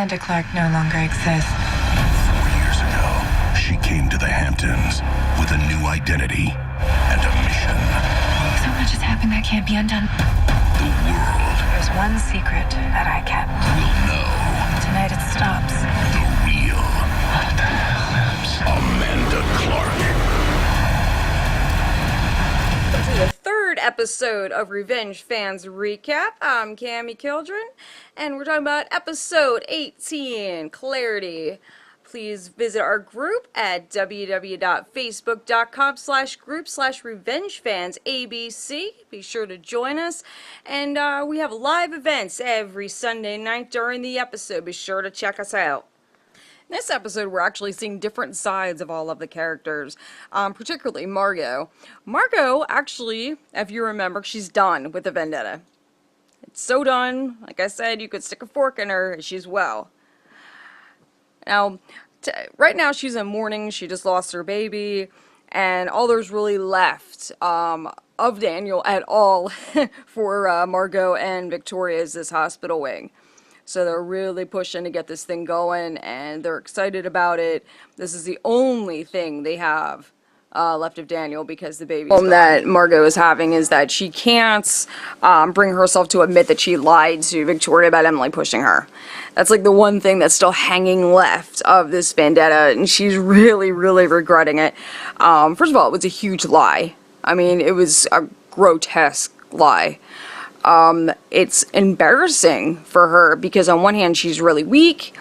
Amanda Clark no longer exists. 4 years ago, she came to the Hamptons with a new identity and a mission. So much has happened that can't be undone. The world There's one secret that I kept. will know Tonight it stops. the real Amanda Clark. Welcome to the third episode of Revenge Fans Recap. I'm Cammy Kildren, and we're talking about episode 18, Clarity. Please visit our group at www.facebook.com/group/revengefansabc. Be sure to join us. And we have live events every Sunday night during the episode. Be sure to check us out. In this episode, we're actually seeing different sides of all of the characters, particularly Margot. Margot, actually, if you remember, she's done with the vendetta. It's so done. Like I said, you could stick a fork in her, she's well. Now, right now she's in mourning. She just lost her baby, and all there's really left of Daniel at all for Margot and Victoria is this hospital wing. So they're really pushing to get this thing going, and they're excited about it. This is the only thing they have left of Daniel, because the baby that Margot is having is that she can't bring herself to admit that she lied to Victoria about Emily pushing her. That's like the one thing that's still hanging left of this vendetta, and she's really, really regretting it. First of all, it was a huge lie. I mean, it was a grotesque lie. It's embarrassing for her because on one hand she's really weak.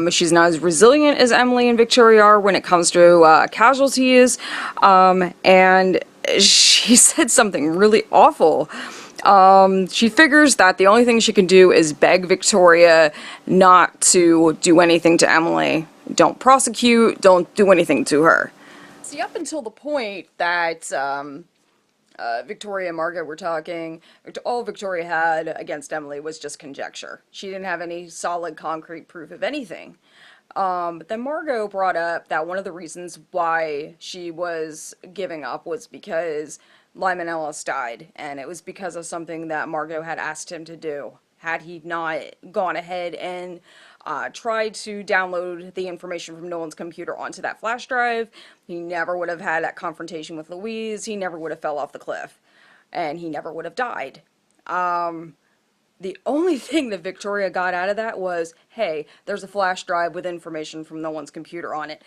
She's not as resilient as Emily and Victoria are when it comes to casualties. And she said something really awful. She figures that the only thing she can do is beg Victoria not to do anything to Emily. Don't prosecute, don't do anything to her. See, up until the point that Victoria and Margaret were talking, all Victoria had against Emily was just conjecture. She didn't have any solid concrete proof of anything. But then Margot brought up that one of the reasons why she was giving up was because Lyman Ellis died, and it was because of something that Margot had asked him to do. Had he not gone ahead and tried to download the information from Nolan's computer onto that flash drive, he never would have had that confrontation with Louise, he never would have fell off the cliff, and he never would have died. The only thing that Victoria got out of that was, hey, there's a flash drive with information from Nolan's computer on it,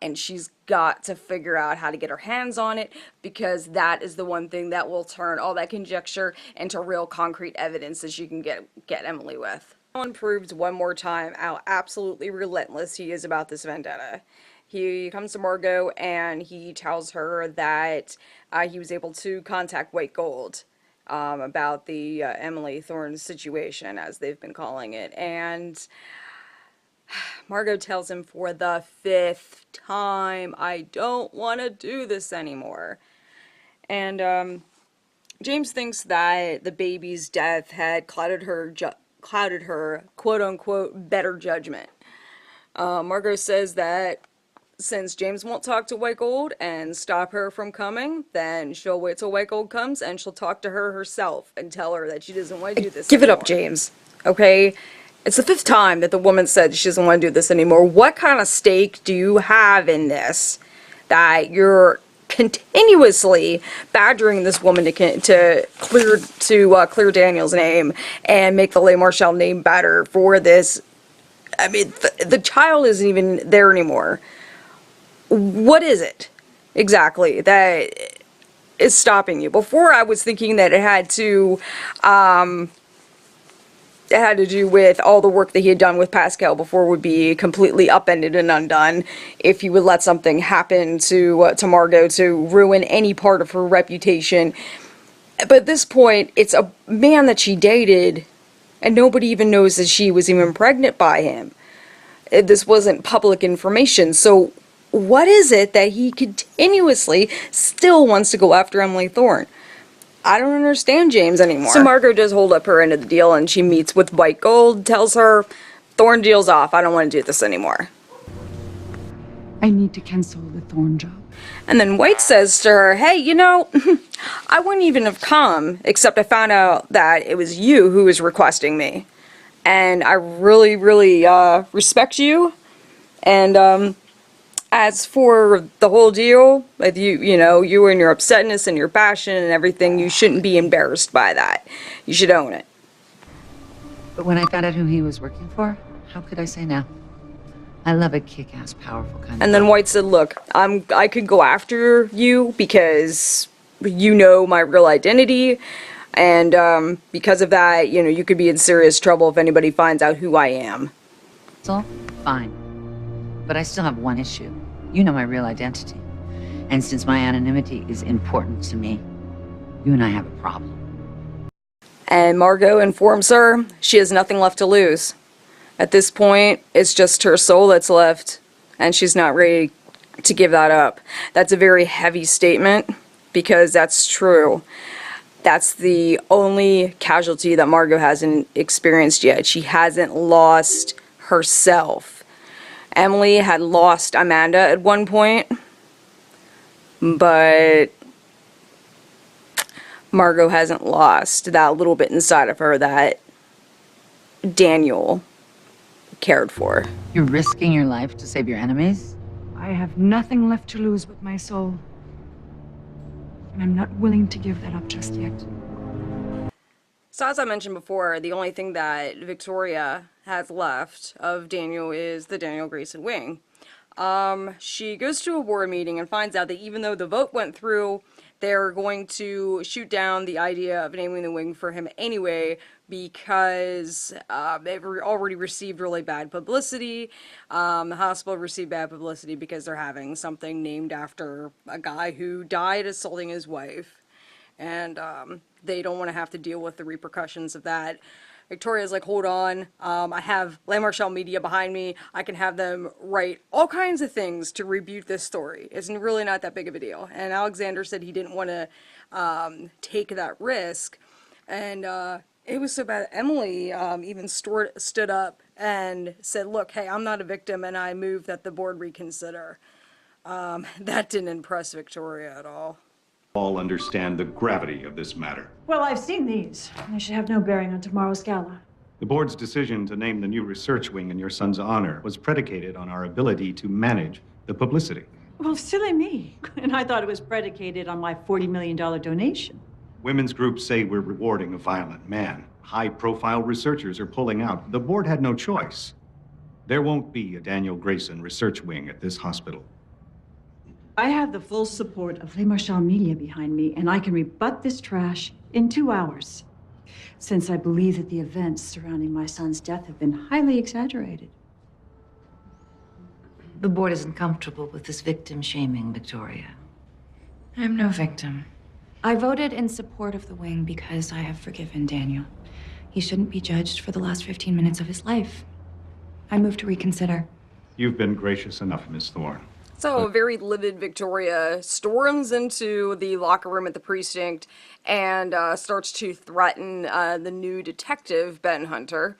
and she's got to figure out how to get her hands on it, because that is the one thing that will turn all that conjecture into real concrete evidence that she can get Emily with. Nolan proves one more time how absolutely relentless he is about this vendetta. He comes to Margot and he tells her that he was able to contact White Gold about the Emily Thorne situation, as they've been calling it, and Margot tells him for the 5th time, I don't want to do this anymore. And James thinks that the baby's death had clouded her quote-unquote better judgment. Margot says that since James won't talk to White Gold and stop her from coming, then she'll wait till White Gold comes and she'll talk to her herself and tell her that she doesn't want to do this anymore. Give it up, James. Okay? It's the 5th time that the woman said she doesn't want to do this anymore. What kind of stake do you have in this that you're continuously badgering this woman to clear Daniel's name and make the Le Marchal name better for this? I mean, the child isn't even there anymore. What is it exactly that is stopping you? Before, I was thinking that it had to do with all the work that he had done with Pascal before would be completely upended and undone if he would let something happen to Margot to ruin any part of her reputation. But at this point, it's a man that she dated, and nobody even knows that she was even pregnant by him. This wasn't public information, so what is it that he continuously still wants to go after Emily Thorne? I don't understand James anymore. So Margot does hold up her end of the deal, and she meets with White Gold, tells her, Thorne deal's off, I don't want to do this anymore. I need to cancel the Thorne job. And then White says to her, hey, you know, I wouldn't even have come, except I found out that it was you who was requesting me. and I really, really respect you. And as for the whole deal with you know, you and your upsetness and your passion and everything, you shouldn't be embarrassed by that. You should own it. But when I found out who he was working for, how could I say no? I love a kick-ass, powerful kind of And then girl. White said, look, I could go after you because you know my real identity. And because of that, you know, you could be in serious trouble if anybody finds out who I am. So, fine. But I still have one issue. You know my real identity. And since my anonymity is important to me, you and I have a problem. And Margot informs her she has nothing left to lose. At this point, it's just her soul that's left, and she's not ready to give that up. That's a very heavy statement, because that's true. That's the only casualty that Margot hasn't experienced yet. She hasn't lost herself. Emily had lost Amanda at one point, but Margot hasn't lost that little bit inside of her that Daniel cared for. You're risking your life to save your enemies? I have nothing left to lose but my soul. And I'm not willing to give that up just yet. So as I mentioned before, the only thing that Victoria has left of Daniel is the Daniel Grayson wing. She goes to a board meeting and finds out that even though the vote went through, they're going to shoot down the idea of naming the wing for him anyway, because they've already received really bad publicity. The hospital received bad publicity because they're having something named after a guy who died assaulting his wife. And they don't want to have to deal with the repercussions of that. Victoria's like, hold on, I have La Marchal Media behind me. I can have them write all kinds of things to rebuke this story. It's really not that big of a deal. And Alexander said he didn't want to take that risk. And it was so bad. Emily even stood up and said, look, hey, I'm not a victim, and I move that the board reconsider. That didn't impress Victoria at all. All understand the gravity of this matter. Well, I've seen these. They should have no bearing on tomorrow's gala. The board's decision to name the new research wing in your son's honor was predicated on our ability to manage the publicity. Well, silly me. And I thought it was predicated on my $40 million donation. Women's groups say we're rewarding a violent man. High-profile researchers are pulling out. The board had no choice. There won't be a Daniel Grayson research wing at this hospital. I have the full support of Le Marchal Media behind me, and I can rebut this trash in 2 hours, since I believe that the events surrounding my son's death have been highly exaggerated. The board isn't comfortable with this victim shaming, Victoria. I'm no victim. I voted in support of the wing because I have forgiven Daniel. He shouldn't be judged for the last 15 minutes of his life. I move to reconsider. You've been gracious enough, Miss Thorne. So, a very livid Victoria storms into the locker room at the precinct and starts to threaten the new detective, Ben Hunter,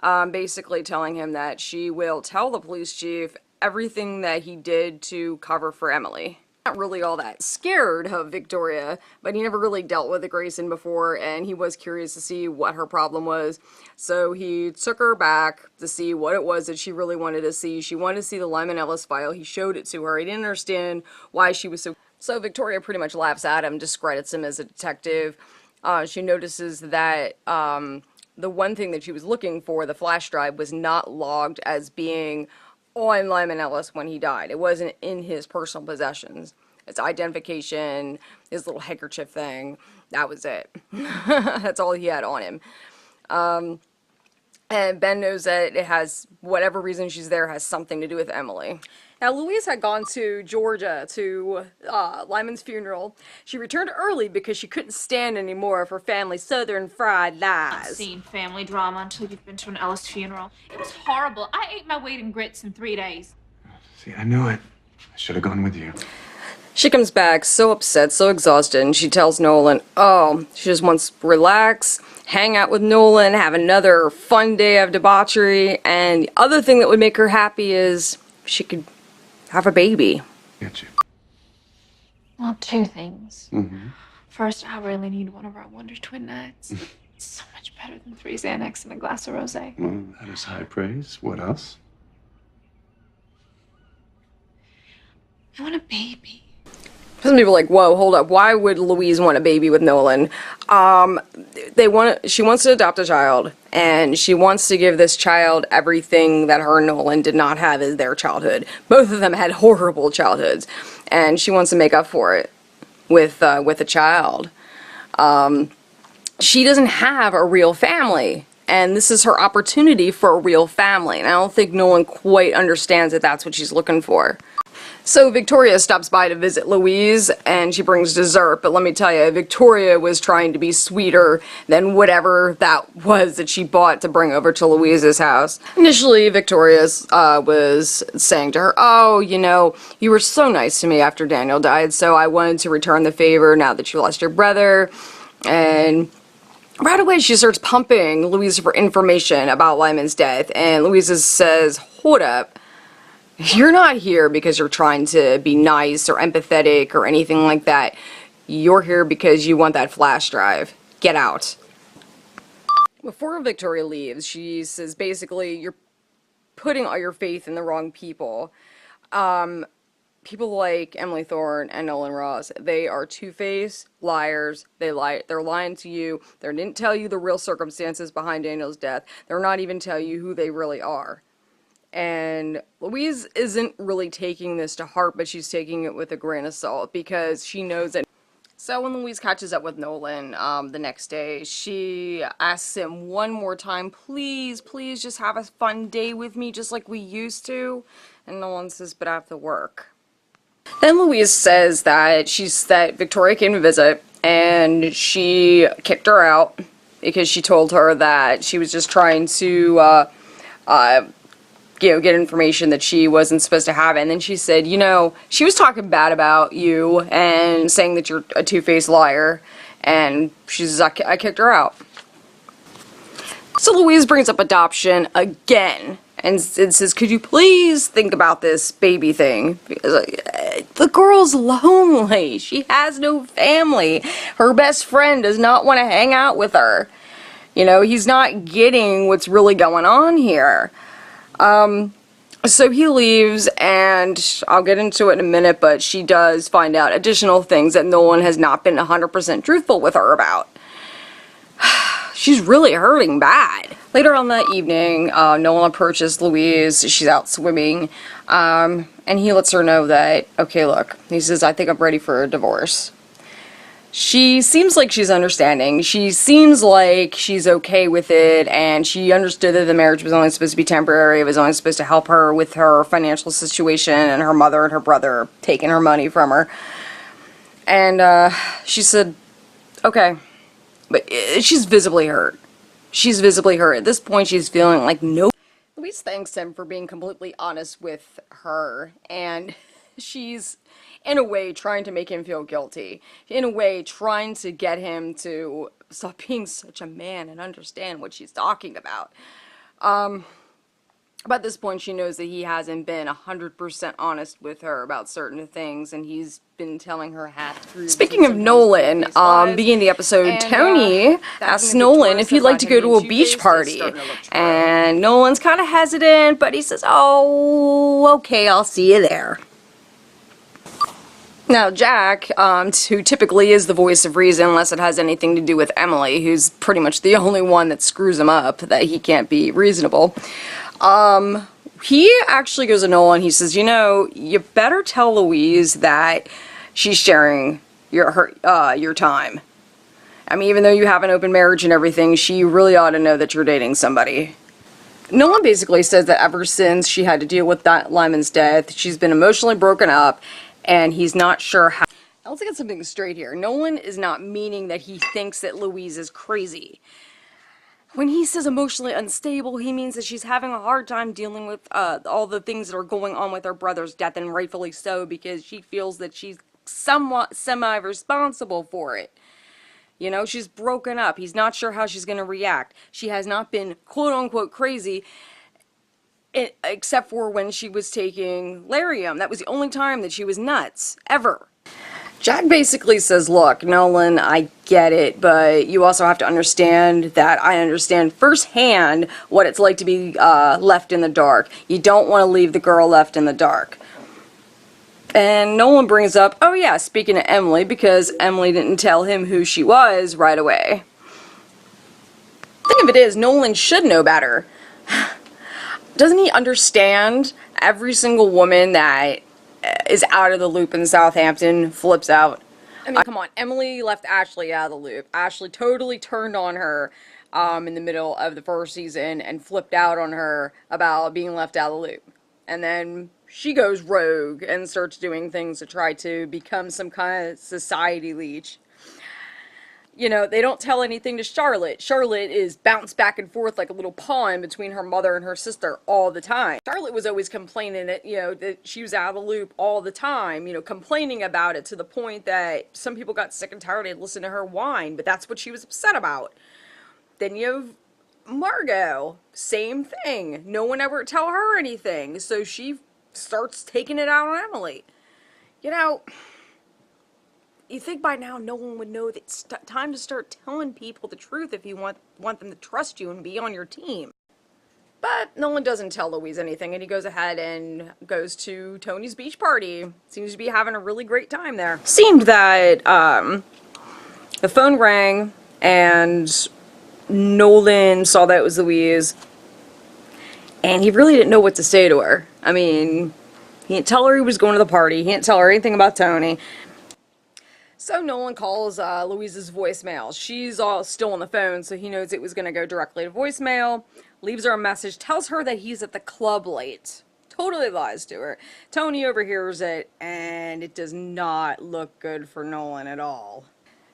basically telling him that she will tell the police chief everything that he did to cover for Emily. Not really all that scared of Victoria, but he never really dealt with a Grayson before, and he was curious to see what her problem was. So he took her back to see what it was that she really wanted to see. She wanted to see the Lyman Ellis file. He showed it to her. He didn't understand why she was so Victoria pretty much laughs at him, discredits him as a detective. She notices that the one thing that she was looking for, the flash drive, was not logged as being on Lyman Ellis when he died. It wasn't in his personal possessions. His identification, his little handkerchief thing, that was it. That's all he had on him. And Ben knows that it has, whatever reason she's there, has something to do with Emily. Now, Louise had gone to Georgia to Lyman's funeral. She returned early because she couldn't stand anymore of her family's Southern fried lies. I've seen family drama until you've been to an Ellis funeral. It was horrible. I ate my weight in grits in 3 days. See, I knew it. I should have gone with you. She comes back so upset, so exhausted, and she tells Nolan, she just wants to relax, hang out with Nolan, have another fun day of debauchery, and the other thing that would make her happy is she could have a baby. Get you. Well, 2 things. Mm-hmm. First, I really need one of our Wonder Twin nights. It's so much better than 3 Xanax and a glass of rosé. Well, that is high praise. What else? I want a baby. Some people are like, whoa, hold up. Why would Louise want a baby with Nolan? She wants to adopt a child, and she wants to give this child everything that her and Nolan did not have in their childhood. Both of them had horrible childhoods, and she wants to make up for it with a child. She doesn't have a real family, and this is her opportunity for a real family. And I don't think Nolan quite understands that that's what she's looking for. So Victoria stops by to visit Louise, and she brings dessert, but let me tell you, Victoria was trying to be sweeter than whatever that was that she bought to bring over to Louise's house. Initially, Victoria was saying to her, oh, you know, you were so nice to me after Daniel died, so I wanted to return the favor now that you lost your brother. And right away, she starts pumping Louise for information about Lyman's death, and Louise says, hold up. You're not here because you're trying to be nice or empathetic or anything like that. You're here because you want that flash drive. Get out. Before Victoria leaves, she says basically, you're putting all your faith in the wrong people. People like Emily Thorne and Nolan Ross, they are two-faced liars. They're lying to you. They didn't tell you the real circumstances behind Daniel's death. They're not even tell you who they really are. And Louise isn't really taking this to heart, but she's taking it with a grain of salt because she knows that. So when Louise catches up with Nolan the next day, she asks him one more time, please, please just have a fun day with me just like we used to. And Nolan says, but I have to work. Then Louise says that Victoria came to visit and she kicked her out because she told her that she was just trying to get information that she wasn't supposed to have. And then she said, you know, she was talking bad about you and saying that you're a two-faced liar. And she says, I kicked her out. So Louise brings up adoption again and says, could you please think about this baby thing? Because the girl's lonely. She has no family. Her best friend does not want to hang out with her. You know, he's not getting what's really going on here. So he leaves, and I'll get into it in a minute, but she does find out additional things that Nolan has not been 100% truthful with her about. She's really hurting bad. Later on that evening, Nolan approaches Louise. She's out swimming, and he lets her know that, okay, look, he says, I think I'm ready for a divorce. She seems like she's understanding. She seems like she's okay with it, and she understood that the marriage was only supposed to be temporary. It was only supposed to help her with her financial situation and her mother and her brother taking her money from her. And she said, okay. But she's visibly hurt. She's visibly hurt. At this point, she's feeling like no. Louise thanks him for being completely honest with her, and she's in a way trying to make him feel guilty, in a way trying to get him to stop being such a man and understand what she's talking about. By this point, she knows that he hasn't been 100% honest with her about certain things, and he's been telling her half-truths. Speaking of Nolan, beginning the episode, Tony asks Nolan if he'd like to go to a beach party, and Nolan's kind of hesitant, but he says, oh, okay, I'll see you there. Now, Jack, who typically is the voice of reason, unless it has anything to do with Emily, who's pretty much the only one that screws him up, that he can't be reasonable, he actually goes to Nolan. He says, you know, you better tell Louise that she's sharing your time. I mean, even though you have an open marriage and everything, she really ought to know that you're dating somebody. Nolan basically says that ever since she had to deal with that Lyman's death, she's been emotionally broken up, and he's not sure how. Let's get something straight here. Nolan is not meaning that he thinks that Louise is crazy. When he says emotionally unstable, he means that she's having a hard time dealing with all the things that are going on with her brother's death, and rightfully so, because she feels that she's somewhat semi-responsible for it. You know, she's broken up. He's not sure how she's going to react. She has not been quote-unquote crazy, except for when she was taking Lariam. That was the only time that she was nuts, ever. Jack basically says, look, Nolan, I get it, but you also have to understand that I understand firsthand what it's like to be left in the dark. You don't want to leave the girl left in the dark. And Nolan brings up, oh yeah, speaking of Emily, because Emily didn't tell him who she was right away. The thing of it is, Nolan should know better. Doesn't he understand every single woman that is out of the loop in Southampton flips out? I mean, come on, Emily left Ashley out of the loop. Ashley totally turned on her in the middle of the first season and flipped out on her about being left out of the loop. And then she goes rogue and starts doing things to try to become some kind of society leech. You know, they don't tell anything to Charlotte. Charlotte is bounced back and forth like a little pawn between her mother and her sister all the time. Charlotte was always complaining that, you know, that she was out of the loop all the time, you know, complaining about it to the point that some people got sick and tired and listened to her whine, but that's what she was upset about. Then you have Margot, same thing. No one ever tell her anything, so she starts taking it out on Emily. You know, you think by now no one would know that it's time to start telling people the truth if you want them to trust you and be on your team. But Nolan doesn't tell Louise anything, and he goes ahead and goes to Tony's beach party. Seems to be having a really great time there. Seemed that the phone rang, and Nolan saw that it was Louise, and he really didn't know what to say to her. I mean, he didn't tell her he was going to the party. He didn't tell her anything about Tony. So Nolan calls Louise's voicemail. She's all still on the phone, so he knows it was going to go directly to voicemail. Leaves her a message, tells her that he's at the club late. Totally lies to her. Tony overhears it, and it does not look good for Nolan at all.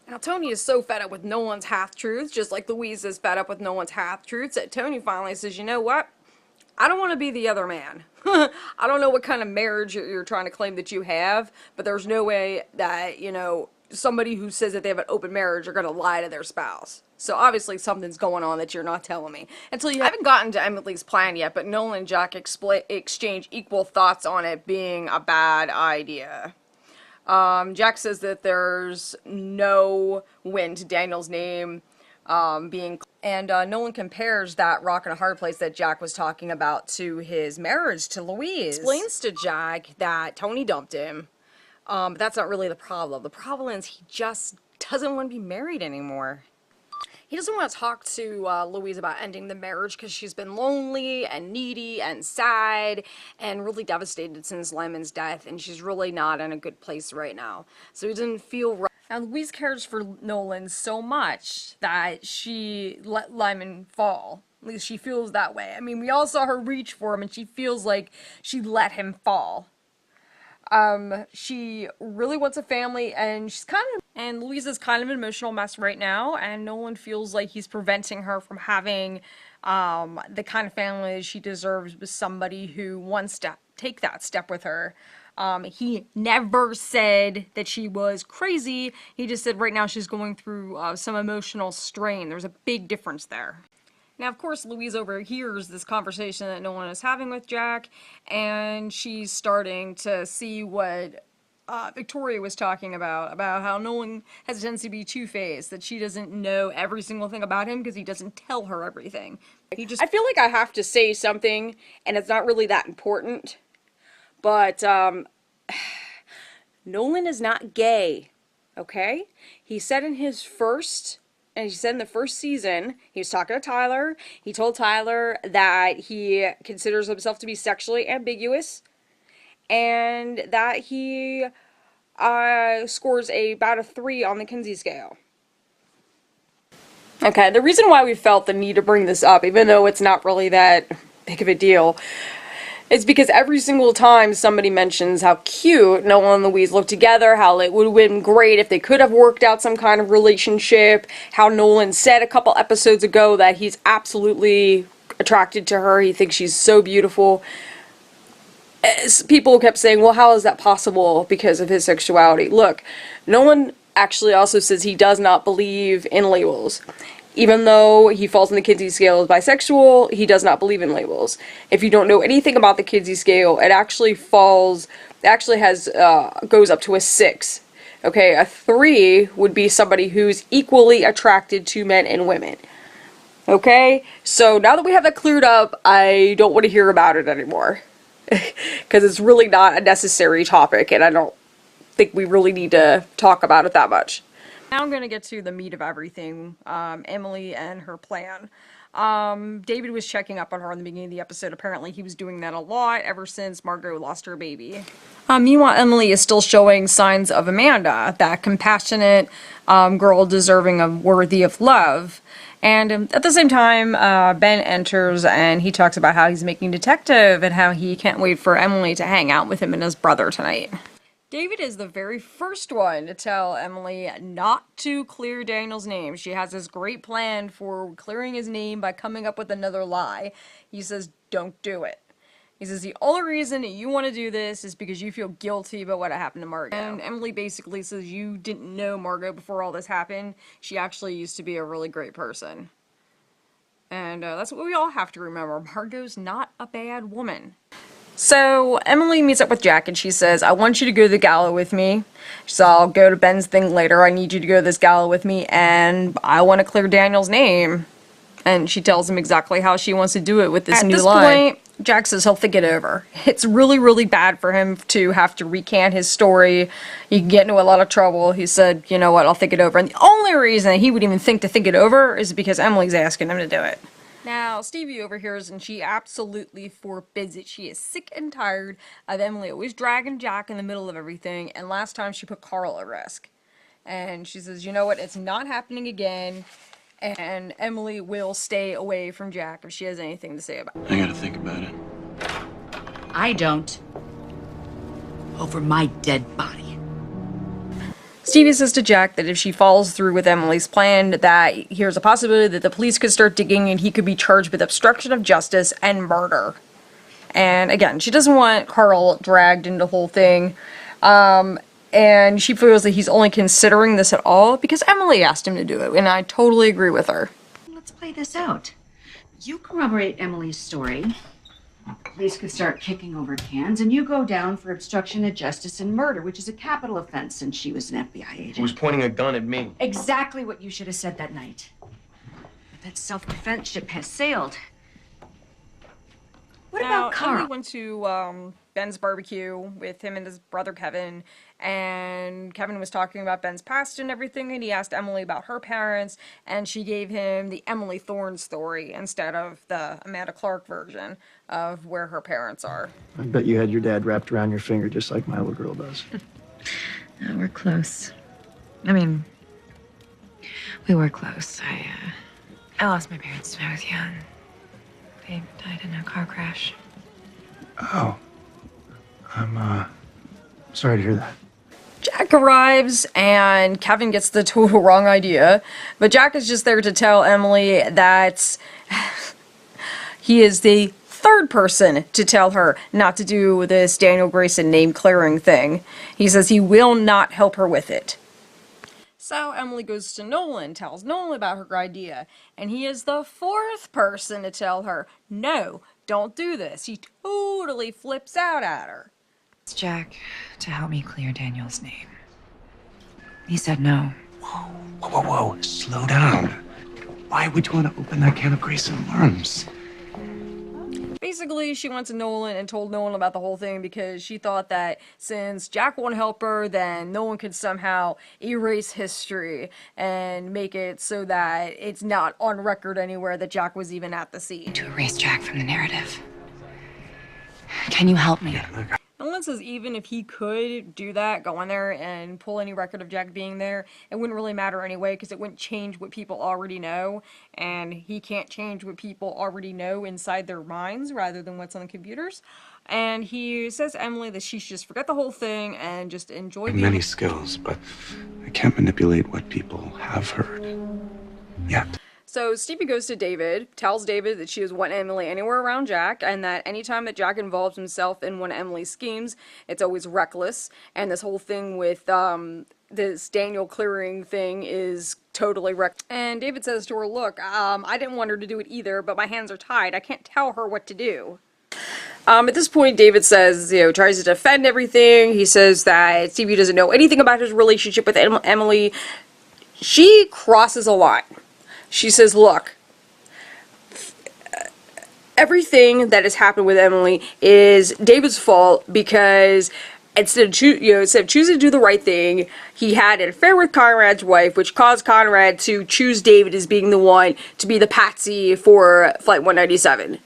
Now, Tony is so fed up with Nolan's half-truths, just like Louise is fed up with Nolan's half-truths, that Tony finally says, you know what? I don't want to be the other man. I don't know what kind of marriage you're trying to claim that you have, but there's no way that, you know, somebody who says that they have an open marriage are going to lie to their spouse. So obviously something's going on that you're not telling me. Until you haven't gotten to Emily's plan yet, but Nolan and Jack exchange equal thoughts on it being a bad idea. Jack says that there's no win to Daniel's name being, and Nolan compares that rock and a hard place that Jack was talking about to his marriage to Louise. Explains to Jack that Tony dumped him, but that's not really the problem. The problem is he just doesn't want to be married anymore. He doesn't want to talk to Louise about ending the marriage because she's been lonely and needy and sad and really devastated since Lyman's death, and she's really not in a good place right now. So he doesn't feel right. Now, Louise cares for Nolan so much that she let Lyman fall. At least she feels that way. I mean, we all saw her reach for him, and she feels like she let him fall. She really wants a family, and and Louise is kind of an emotional mess right now, and Nolan feels like he's preventing her from having, the kind of family she deserves with somebody who wants to take that step with her. He never said that she was crazy. He just said right now she's going through, some emotional strain. There's a big difference there. Now, of course, Louise overhears this conversation that Nolan is having with Jack, and she's starting to see what Victoria was talking about how Nolan has a tendency to be two-faced, that she doesn't know every single thing about him because he doesn't tell her everything. I feel like I have to say something, and it's not really that important, but Nolan is not gay, okay? He said in the first season, he was talking to Tyler. He told Tyler that he considers himself to be sexually ambiguous and that he scores about a 3 on the Kinsey scale. Okay, the reason why we felt the need to bring this up, even though it's not really that big of a deal, is because every single time somebody mentions how cute Nolan and Louise look together, how it would have been great if they could have worked out some kind of relationship, how Nolan said a couple episodes ago that he's absolutely attracted to her, he thinks she's so beautiful. People kept saying, well, how is that possible because of his sexuality? Look, Nolan actually also says he does not believe in labels. Even though he falls in the Kinsey scale as bisexual, he does not believe in labels. If you don't know anything about the Kinsey scale, it actually goes up to a 6. Okay, a 3 would be somebody who's equally attracted to men and women. Okay, so now that we have that cleared up, I don't want to hear about it anymore. Because it's really not a necessary topic, and I don't think we really need to talk about it that much. Now I'm going to get to the meat of everything, Emily and her plan. David was checking up on her in the beginning of the episode. Apparently he was doing that a lot ever since Margot lost her baby. Meanwhile, Emily is still showing signs of Amanda, that compassionate girl deserving of worthy of love. And at the same time, Ben enters and he talks about how he's making detective and how he can't wait for Emily to hang out with him and his brother tonight. David is the very first one to tell Emily not to clear Daniel's name. She has this great plan for clearing his name by coming up with another lie. He says, don't do it. He says, the only reason that you want to do this is because you feel guilty about what happened to Margot. And Emily basically says, you didn't know Margot before all this happened. She actually used to be a really great person. And that's what we all have to remember. Margot's not a bad woman. So Emily meets up with Jack and she says, I want you to go to the gala with me. She says, I'll go to Ben's thing later. I need you to go to this gala with me and I want to clear Daniel's name. And she tells him exactly how she wants to do it with this new lie. At this point, Jack says he'll think it over. It's really, really bad for him to have to recant his story. He can get into a lot of trouble. He said, you know what, I'll think it over. And the only reason he would even think it over is because Emily's asking him to do it. Now, Stevie overhears and she absolutely forbids it. She is sick and tired of Emily always dragging Jack in the middle of everything, and last time she put Carl at risk. And she says, you know what, it's not happening again, and Emily will stay away from Jack if she has anything to say about it. I gotta think about it. I don't. Over my dead body. Stevie says to Jack that if she follows through with Emily's plan, that here's a possibility that the police could start digging and he could be charged with obstruction of justice and murder. And again, she doesn't want Carl dragged into the whole thing. And she feels that he's only considering this at all because Emily asked him to do it, and I totally agree with her. Let's play this out. You corroborate Emily's story. Police could start kicking over cans, and you go down for obstruction of justice and murder, which is a capital offense since she was an FBI agent. He was pointing a gun at me. Exactly what you should have said that night. But that self-defense ship has sailed. What about Carl? Emily went to Ben's barbecue with him and his brother Kevin, and Kevin was talking about Ben's past and everything, and he asked Emily about her parents, and she gave him the Emily Thorne story instead of the Amanda Clark version of where her parents are. I bet you had your dad wrapped around your finger just like my little girl does. We're close. I mean, we were close. I lost my parents when I was young. They died in a car crash. Oh. I'm sorry to hear that. Jack arrives and Kevin gets the total wrong idea, but Jack is just there to tell Emily that he is the third person to tell her not to do this Daniel Grayson name clearing thing. He says he will not help her with it. So Emily goes to Nolan, tells Nolan about her idea, and he is the fourth person to tell her, no, don't do this. He totally flips out at her. It's Jack to help me clear Daniel's name. He said no. Whoa. Slow down. Why would you want to open that can of Grayson worms? Basically, she went to Nolan and told Nolan about the whole thing because she thought that since Jack won't help her, then Nolan could somehow erase history and make it so that it's not on record anywhere that Jack was even at the scene. To erase Jack from the narrative. Can you help me? Nolan says even if he could do that, go in there and pull any record of Jack being there, it wouldn't really matter anyway because it wouldn't change what people already know, and he can't change what people already know inside their minds rather than what's on the computers. And he says to Emily that she should just forget the whole thing and just enjoy I have being many skills, but I can't manipulate what people have heard. Yet. So Stevie goes to David, tells David that she doesn't want Emily anywhere around Jack, and that anytime that Jack involves himself in one of Emily's schemes, it's always reckless. And this whole thing with this Daniel clearing thing is totally reckless. And David says to her, look, I didn't want her to do it either, but my hands are tied. I can't tell her what to do. At this point, David says, tries to defend everything. He says that Stevie doesn't know anything about his relationship with Emily. She crosses a line. She says, look, everything that has happened with Emily is David's fault because instead of choosing to do the right thing, he had an affair with Conrad's wife, which caused Conrad to choose David as being the one to be the patsy for Flight 197.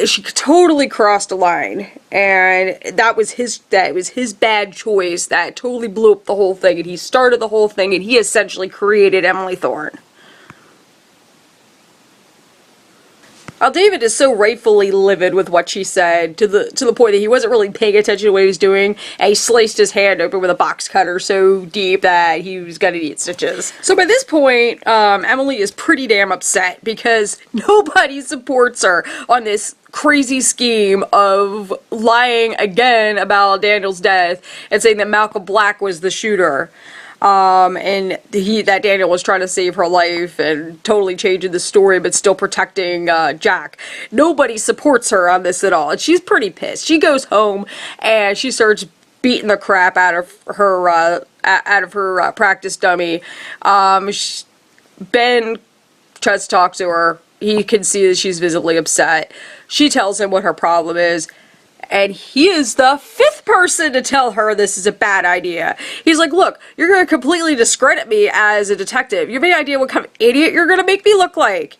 She totally crossed a line, and that was his bad choice that totally blew up the whole thing, and he started the whole thing, and he essentially created Emily Thorne. Well, David is so rightfully livid with what she said to the point that he wasn't really paying attention to what he was doing, and he sliced his hand open with a box cutter so deep that he was gonna need stitches. So by this point, Emily is pretty damn upset because nobody supports her on this crazy scheme of lying again about Daniel's death and saying that Malcolm Black was the shooter. And that Daniel was trying to save her life and totally changing the story, but still protecting, Jack. Nobody supports her on this at all, and she's pretty pissed. She goes home, and she starts beating the crap out of her practice dummy. Ben tries to talk to her. He can see that she's visibly upset. She tells him what her problem is, and he is the 5th person to tell her this is a bad idea. He's like, look, you're going to completely discredit me as a detective. You have any idea what kind of idiot you're going to make me look like?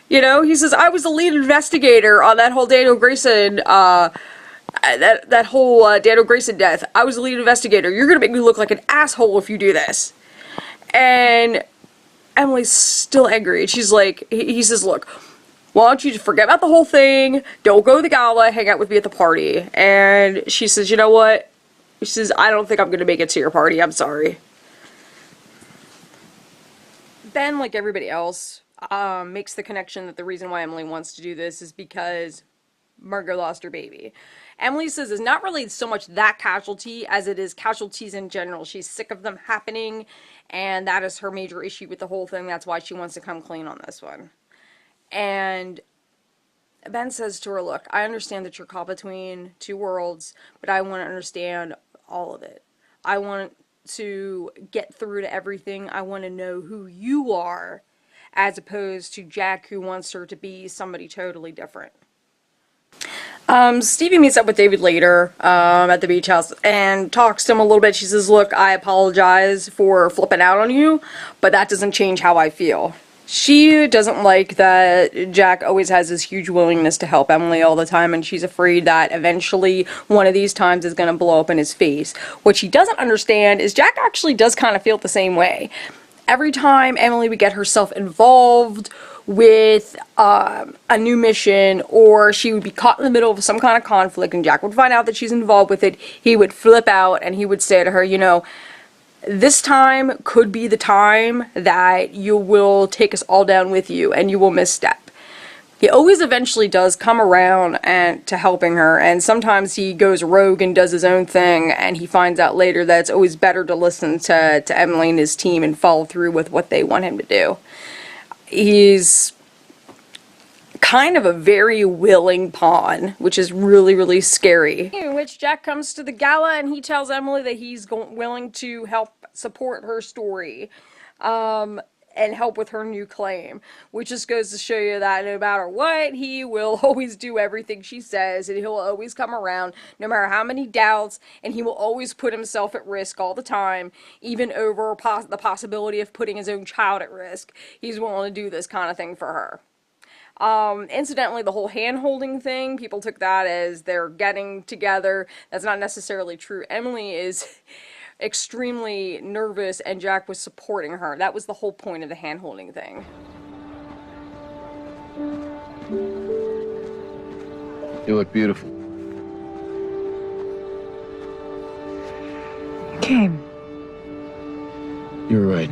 He says, I was the lead investigator on that whole Daniel Grayson, that whole Daniel Grayson death. I was the lead investigator. You're going to make me look like an asshole if you do this. And Emily's still angry. She's like, he says, look, why don't you just forget about the whole thing, don't go to the gala, hang out with me at the party. And she says, you know what? She says, I don't think I'm going to make it to your party, I'm sorry. Ben, like everybody else, makes the connection that the reason why Emily wants to do this is because Margot lost her baby. Emily says it's not really so much that casualty as it is casualties in general. She's sick of them happening, and that is her major issue with the whole thing. That's why she wants to come clean on this one. And Ben says to her, look, I understand that you're caught between two worlds, but I want to understand all of it. I want to get through to everything. I want to know who you are, as opposed to Jack, who wants her to be somebody totally different. Stevie meets up with David later at the beach house and talks to him a little bit. She says, look, I apologize for flipping out on you, but that doesn't change how I feel. She doesn't like that Jack always has this huge willingness to help Emily all the time, and she's afraid that eventually one of these times is going to blow up in his face. What she doesn't understand is Jack actually does kind of feel the same way. Every time Emily would get herself involved with a new mission, or she would be caught in the middle of some kind of conflict and Jack would find out that she's involved with it, he would flip out and he would say to her, this time could be the time that you will take us all down with you and you will misstep. He always eventually does come around and to helping her, and sometimes he goes rogue and does his own thing, and he finds out later that it's always better to listen to Emily and his team and follow through with what they want him to do. He's kind of a very willing pawn, which is really, really scary. In which Jack comes to the gala and he tells Emily that he's willing to help support her story and help with her new claim, which just goes to show you that no matter what, he will always do everything she says, and he'll always come around no matter how many doubts, and he will always put himself at risk all the time, even over the possibility of putting his own child at risk. He's willing to do this kind of thing for her. Incidentally, the whole hand-holding thing, people took that as they're getting together. That's not necessarily true. Emily is extremely nervous, and Jack was supporting her. That was the whole point of the hand-holding thing. You look beautiful. Okay. You were right.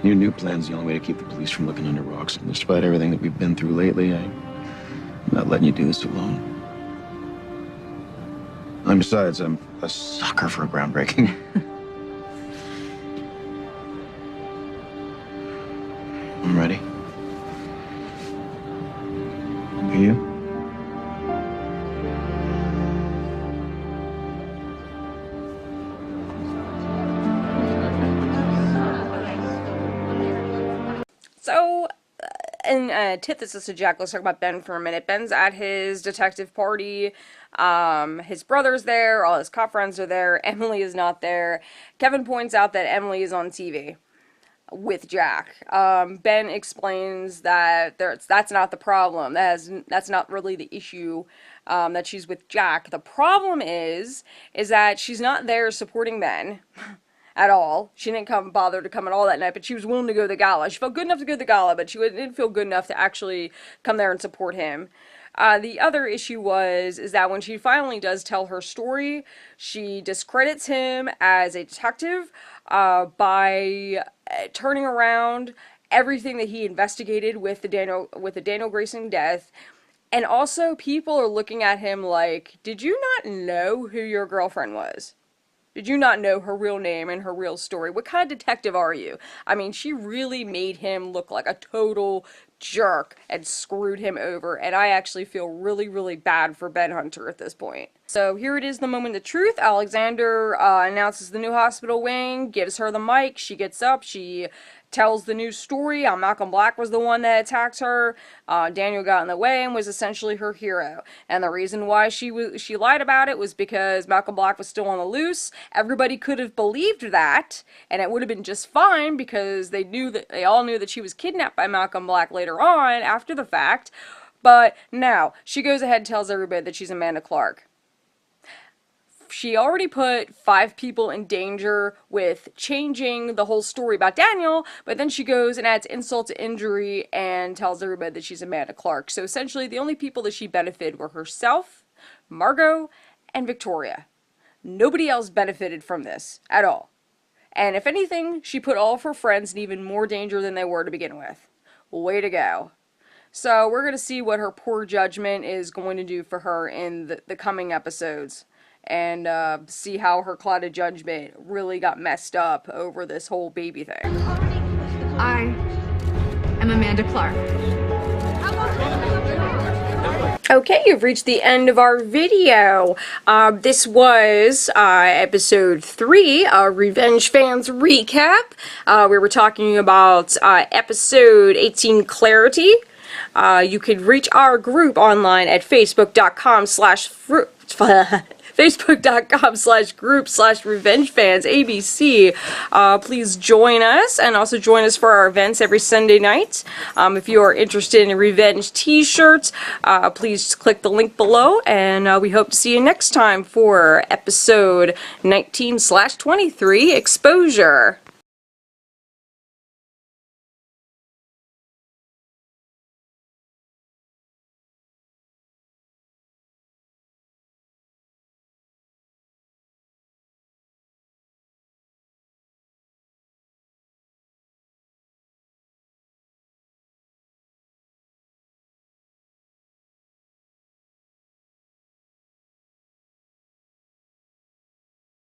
Your new plan's the only way to keep the police from looking under rocks. And despite everything that we've been through lately, I'm not letting you do this alone. And besides, I'm a sucker for a groundbreaking. I'm ready. Are you? So, in antithesis to Jack, let's talk about Ben for a minute. Ben's at his detective party. His brother's there, all his cop friends are there, Emily is not there. Kevin points out that Emily is on TV with Jack. Ben explains that that's not the problem. That's not really the issue, that she's with Jack. The problem is that she's not there supporting Ben at all. She didn't bother to come at all that night, but she was willing to go to the gala. She felt good enough to go to the gala, but she didn't feel good enough to actually come there and support him. The other issue is that when she finally does tell her story, she discredits him as a detective by turning around everything that he investigated with the Daniel Grayson death. And also, people are looking at him like, did you not know who your girlfriend was? Did you not know her real name and her real story? What kind of detective are you? I mean, she really made him look like a total jerk and screwed him over, and I actually feel really, really bad for Ben Hunter at this point. So here it is, the moment of truth. Alexander announces the new hospital wing, gives her the mic, she gets up, she tells the new story. Malcolm Black was the one that attacked her. Daniel got in the way and was essentially her hero. And the reason why she lied about it was because Malcolm Black was still on the loose. Everybody could have believed that, and it would have been just fine because they all knew that she was kidnapped by Malcolm Black later on after the fact. But now she goes ahead and tells everybody that she's Amanda Clark. She already put 5 people in danger with changing the whole story about Daniel, but then she goes and adds insult to injury and tells everybody that she's Amanda Clark. So essentially, the only people that she benefited were herself, Margot, and Victoria. Nobody else benefited from this at all. And if anything, she put all of her friends in even more danger than they were to begin with. Way to go. So we're going to see what her poor judgment is going to do for her in the coming episodes. And see how her clouded judgment really got messed up over this whole baby thing. I am Amanda Clark. Okay, you've reached the end of our video. This was episode 3, Revenge Fans Recap. We were talking about episode 18, Clarity. You could reach our group online at facebook.com/group/RevengeFansABC. Please join us, and also join us for our events every Sunday night. If you are interested in Revenge t-shirts, please click the link below, and we hope to see you next time for episode 19/23, Exposure.